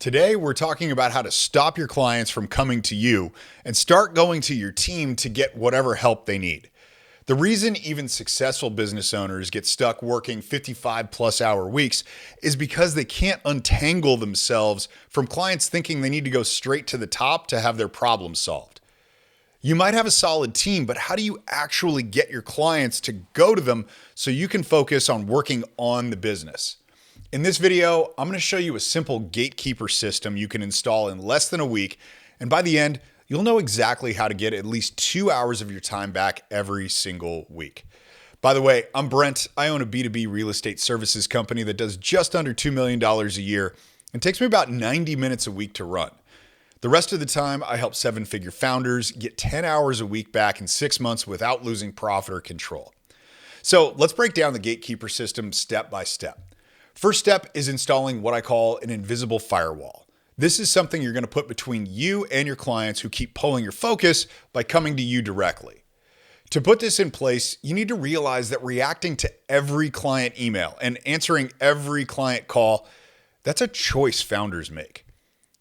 Today, we're talking about how to stop your clients from coming to you and start going to your team to get whatever help they need. The reason even successful business owners get stuck working 55 plus hour weeks is because they can't untangle themselves from clients thinking they need to go straight to the top to have their problems solved. You might have a solid team, but how do you actually get your clients to go to them so you can focus on working on the business? In this video, I'm going to show you a simple gatekeeper system you can install in less than a week, and by the end, you'll know exactly how to get at least 2 hours of your time back every single week. By the way, I'm Brent. I own a B2B real estate services company that does just under $2 million a year and takes me about 90 minutes a week to run. The rest of the time, I help seven-figure founders get 10 hours a week back in 6 months without losing profit or control. So let's break down the gatekeeper system step by step. First step is installing what I call an invisible firewall. This is something you're going to put between you and your clients who keep pulling your focus by coming to you directly. To put this in place, you need to realize that reacting to every client email and answering every client call, that's a choice founders make.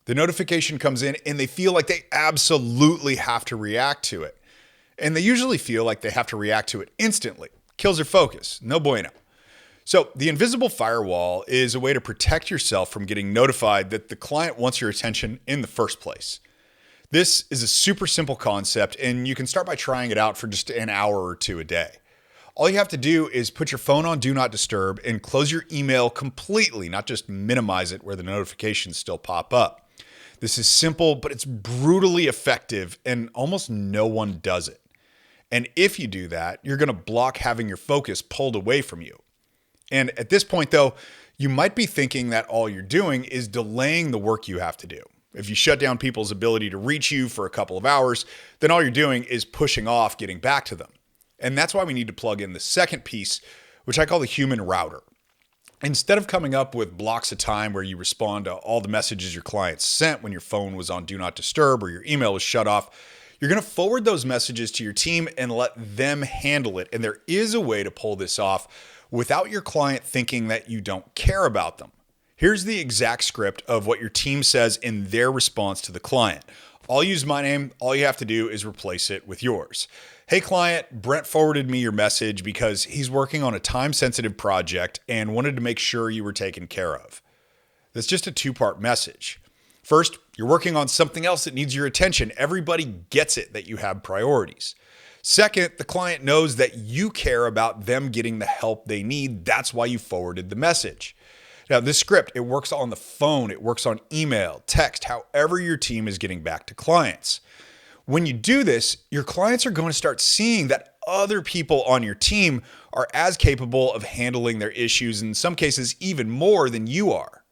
The notification comes in and they feel like they absolutely have to react to it. And they usually feel like they have to react to it instantly. Kills their focus. No bueno. So the invisible firewall is a way to protect yourself from getting notified that the client wants your attention in the first place. This is a super simple concept, and you can start by trying it out for just an hour or two a day. All you have to do is put your phone on Do Not Disturb and close your email completely, not just minimize it where the notifications still pop up. This is simple, but it's brutally effective, and almost no one does it. And if you do that, you're going to block having your focus pulled away from you. And at this point, though, you might be thinking that all you're doing is delaying the work you have to do. If you shut down people's ability to reach you for a couple of hours, then all you're doing is pushing off getting back to them. And that's why we need to plug in the second piece, which I call the human router. Instead of coming up with blocks of time where you respond to all the messages your clients sent when your phone was on Do Not Disturb or your email was shut off, you're going to forward those messages to your team and let them handle it. And there is a way to pull this off without your client thinking that you don't care about them. Here's the exact script of what your team says in their response to the client. I'll use my name. All you have to do is replace it with yours. Hey client, Brent forwarded me your message because he's working on a time-sensitive project and wanted to make sure you were taken care of. That's just a two-part message. First, you're working on something else that needs your attention. Everybody gets it that you have priorities. Second, the client knows that you care about them getting the help they need. That's why you forwarded the message. Now, this script, it works on the phone, it works on email, text, however your team is getting back to clients. When you do this, your clients are going to start seeing that other people on your team are as capable of handling their issues, in some cases even more than you are.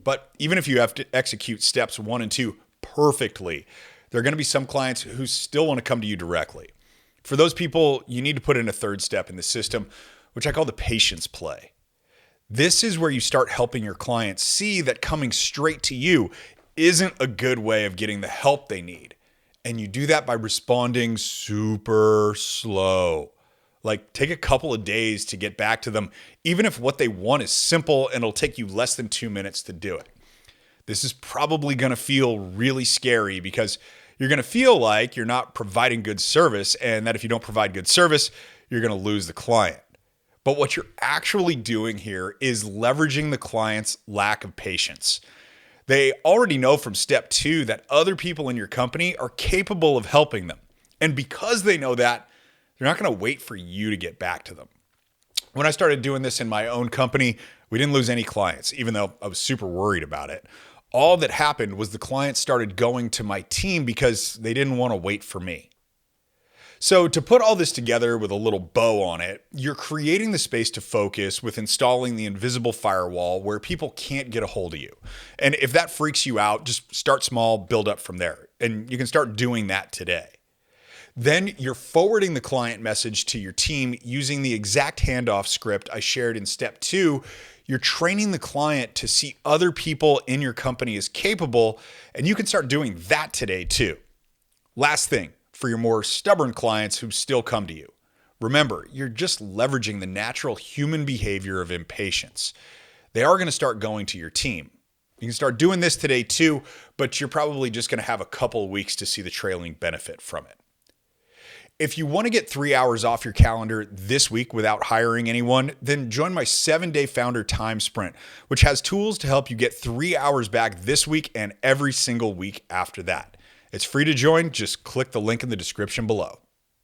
But even if you have to execute steps 1 and 2 perfectly, there are going to be some clients who still want to come to you directly. For those people, you need to put in a third step in the system, which I call the patience play. This is where you start helping your clients see that coming straight to you isn't a good way of getting the help they need. And you do that by responding super slow. Like take a couple of days to get back to them, even if what they want is simple and it'll take you less than 2 minutes to do it. This is probably going to feel really scary because you're going to feel like you're not providing good service, and that if you don't provide good service, you're going to lose the client. But what you're actually doing here is leveraging the client's lack of patience. They already know from step 2 that other people in your company are capable of helping them. And because they know that, they're not going to wait for you to get back to them. When I started doing this in my own company, we didn't lose any clients, even though I was super worried about it. All that happened was the clients started going to my team because they didn't want to wait for me. So to put all this together with a little bow on it, you're creating the space to focus with installing the invisible firewall where people can't get a hold of you. And if that freaks you out, just start small, build up from there. And you can start doing that today. Then you're forwarding the client message to your team using the exact handoff script I shared in step 2. You're training the client to see other people in your company as capable, and you can start doing that today too. Last thing, for your more stubborn clients who still come to you, remember, you're just leveraging the natural human behavior of impatience. They are going to start going to your team. You can start doing this today too, but you're probably just going to have a couple of weeks to see the trailing benefit from it. If you want to get 3 hours off your calendar this week without hiring anyone, then join my 7-day founder time sprint, which has tools to help you get 3 hours back this week and every single week after that. It's free to join. Just click the link in the description below.